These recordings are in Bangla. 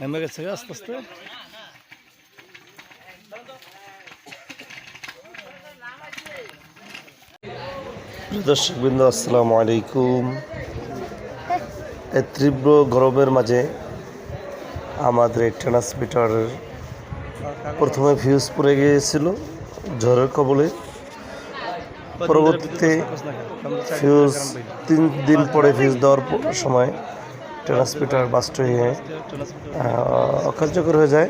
নেমে গেছে আস্তে আস্তে। দর্শকবৃন্দ আসসালামু আলাইকুম। এই তীব্র গরমের মাঝে আমাদের এই ট্রান্সমিটারের প্রথমে ফিউজ পড়ে গিয়েছিল ঝড়ের কবলে। পরবর্তীতে ফিউজ 3 দিন পরে ফিউজ দেওয়ার সময় ট্রান্সমিটার বাস্ট হয়ে অকার্যকর হয়ে যায়।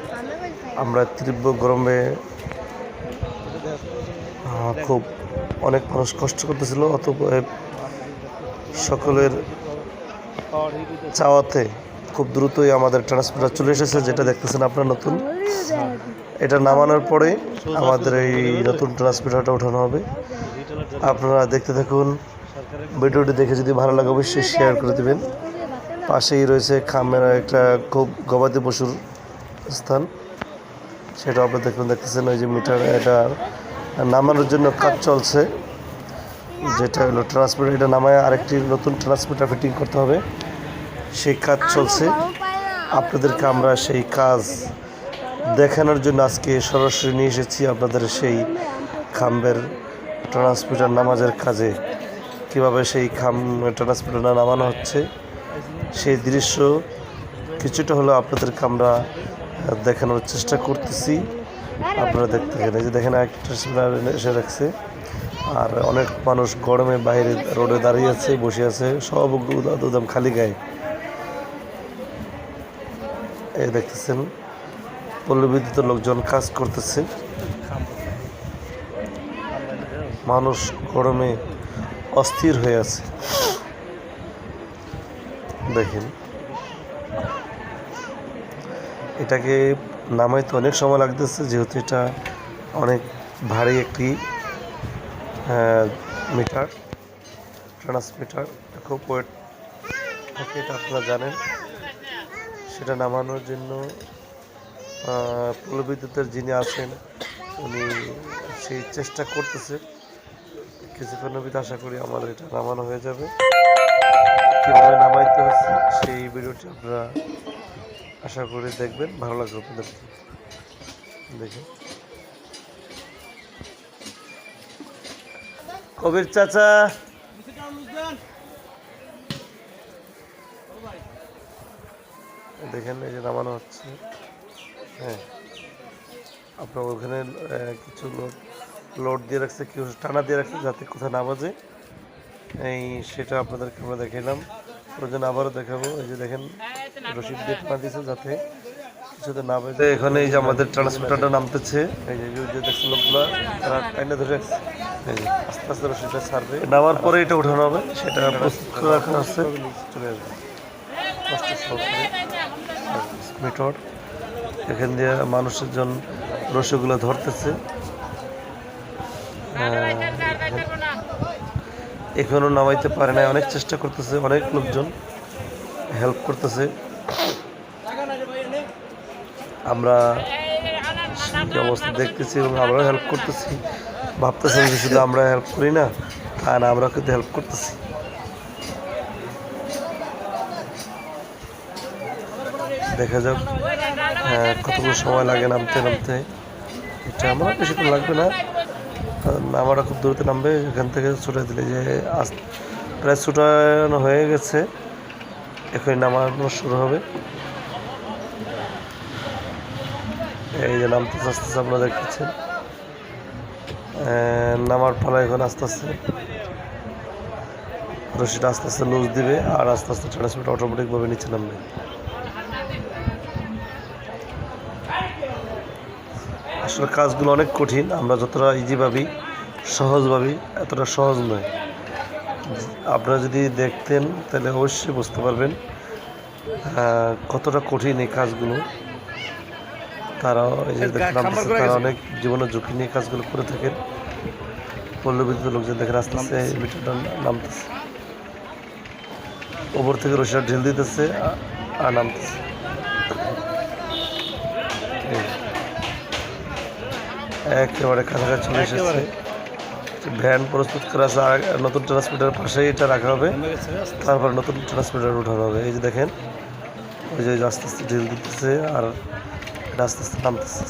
আমরা তীব্র গরমে খুব অনেক মানুষ কষ্ট করতেছিল, অতএব সকলের চাওয়াতে খুব দ্রুতই আমাদের ট্রান্সমিটার চলে এসেছে, যেটা দেখতেছেন আপনারা নতুন। এটা নামানোর পরে আমাদের এই নতুন ট্রান্সমিটারটা ওঠানো হবে। আপনারা দেখতে থাকুন, ভিডিওটি দেখে যদি ভালো লাগে অবশ্যই শেয়ার করে দেবেন। পাশেই রয়েছে খামের একটা খুব গবাদি পশুর স্থান, সেটা আপনারা দেখতেছেন। ওই যে মিটার, এটা নামানোর জন্য কাজ চলছে, যেটা হলো ট্রান্সমিটার। এটা নামায় আরেকটি নতুন ট্রান্সমিটার ফিটিং করতে হবে, সেই কাজ চলছে। আপনাদেরকে আমরা সেই কাজ দেখানোর জন্য আজকে সরাসরি নিয়ে এসেছি আপনাদের সেই খাম্বের ট্রান্সমিটার নামাজের কাজে। কিভাবে সেই ট্রান্সমিটার নামানো হচ্ছে সেই দৃশ্য কিছুটা হলেও আপনাদেরকে আমরা দেখানোর চেষ্টা করতেছি। আপনারা দেখতে থাকেন। এই যে দেখেন একটা ট্রান্সমিটার এসে রাখছে, আর অনেক মানুষ গরমে বাইরে রোডে দাঁড়িয়ে আছে, বসে আছে, সব একদম খালি গায়ে। এই দেখতেছেন পল্লবিদ্যুতের লোকজন কাজ করতেছে। মানুষ গরমে অস্থির হয়ে আছে। দেখেন, এটাকে নামাইতে অনেক সময় লাগতেছে, যেহেতু এটা অনেক ভারী একটি মিটার, ট্রান্সমিটার খুব ওয়েট থাকে, এটা আপনারা জানেন। সেটা নামানোর জন্য পল্লবিদ্যুতের যিনি আছেন উনি সেই চেষ্টা করতেছে। কিছুক্ষণের ভিতরে আশা করি আমাদের এটা নামানো হয়ে যাবে। কীভাবে নামাইতে হচ্ছে সেই ভিডিওটি আপনারা আশা করি দেখবেন, ভালো লাগবে আপনাদের। দেখেন, কবির চাচা দেখেন, এই যে নামানো হচ্ছে। হ্যাঁ, আপনার ওখানে কিছু লোড দিয়ে রাখছে, কেউ টানা দিয়ে রাখছে, যাতে কোথাও না বাজে। এই সেটা আপনাদেরকে আমরা দেখালাম, প্রয়োজন আবারও দেখাবো। এই যে দেখেন, রশিদ দিয়ে টানা দিয়েছে যাতে কিছুতে না বাজে। এখানে এই যে আমাদের ট্রান্সমিটারটা নামতেছে, এই যে দেখছেন লোকগুলো তারা টাইনে ধরে আস্তে আস্তে রশিদটা ছাড়বে। নামার পরে এটা উঠানো হবে, সেটা প্রস্তুত করে রাখা হচ্ছে। চলে আসবে মিটার, এখান দিয়ে মানুষের জন রশিগুলো ধরতেছে। এখনো নামাইতে পারে না, অনেক চেষ্টা করতেছে, অনেক লোকজন হেল্প করতেছে। আমরা কি অবস্থা দেখতেছি এবং আমরাও হেল্প করতেছি। ভাবতেছেন যে শুধু আমরা হেল্প করি না, তা না, আমরা কিন্তু হেল্প করতেছি। দেখা যাক কতগুলো সময় লাগে নামতে নামতে। এটা আমার বেশিক্ষণ লাগবে না, নামাটা খুব দূরতে নামবে। এখান থেকে ছুটে দিলে যে প্রায় ছুটানো হয়ে গেছে, এখন নামানো শুরু হবে। এই যে নামতে আস্তে আস্তে আপনারা দেখতেছেন, নামার পালা এখন আস্তে আস্তে রশিটা আস্তে আস্তে লুজ দিবে, আর আস্তে আস্তে ট্রান্সমিটার অটোমেটিকভাবে নিচে নামবে। আসলে কাজগুলো অনেক কঠিন, আমরা যতটা ইজি ভাবি, সহজ ভাবি, এতটা সহজ নয়। আপনারা যদি দেখতেন তাহলে অবশ্যই বুঝতে পারবেন কতটা কঠিন এই কাজগুলো। তারাও এই যে দেখলাম, তারা অনেক জীবনের ঝুঁকি নিয়ে কাজগুলো করে থাকেন। পল্লবিদ্যুতের লোকজন দেখেন আস্তে আস্তে মিটারটা নামতেছে, ওপর থেকে রশিটা ঢিল দিতেছে আর নামতেছে। একেবারে কাছাকাছি চলে এসেছে একটি ভ্যান প্রস্তুত করা আছে, আর নতুন ট্রান্সমিটার পাশেই এটা রাখা হবে, তারপর নতুন ট্রান্সমিটার উঠানো হবে। এই যে দেখেন ওই যে আস্তে আস্তে ঢিল দিতেছে আর এটা আস্তে আস্তে নামতেছে।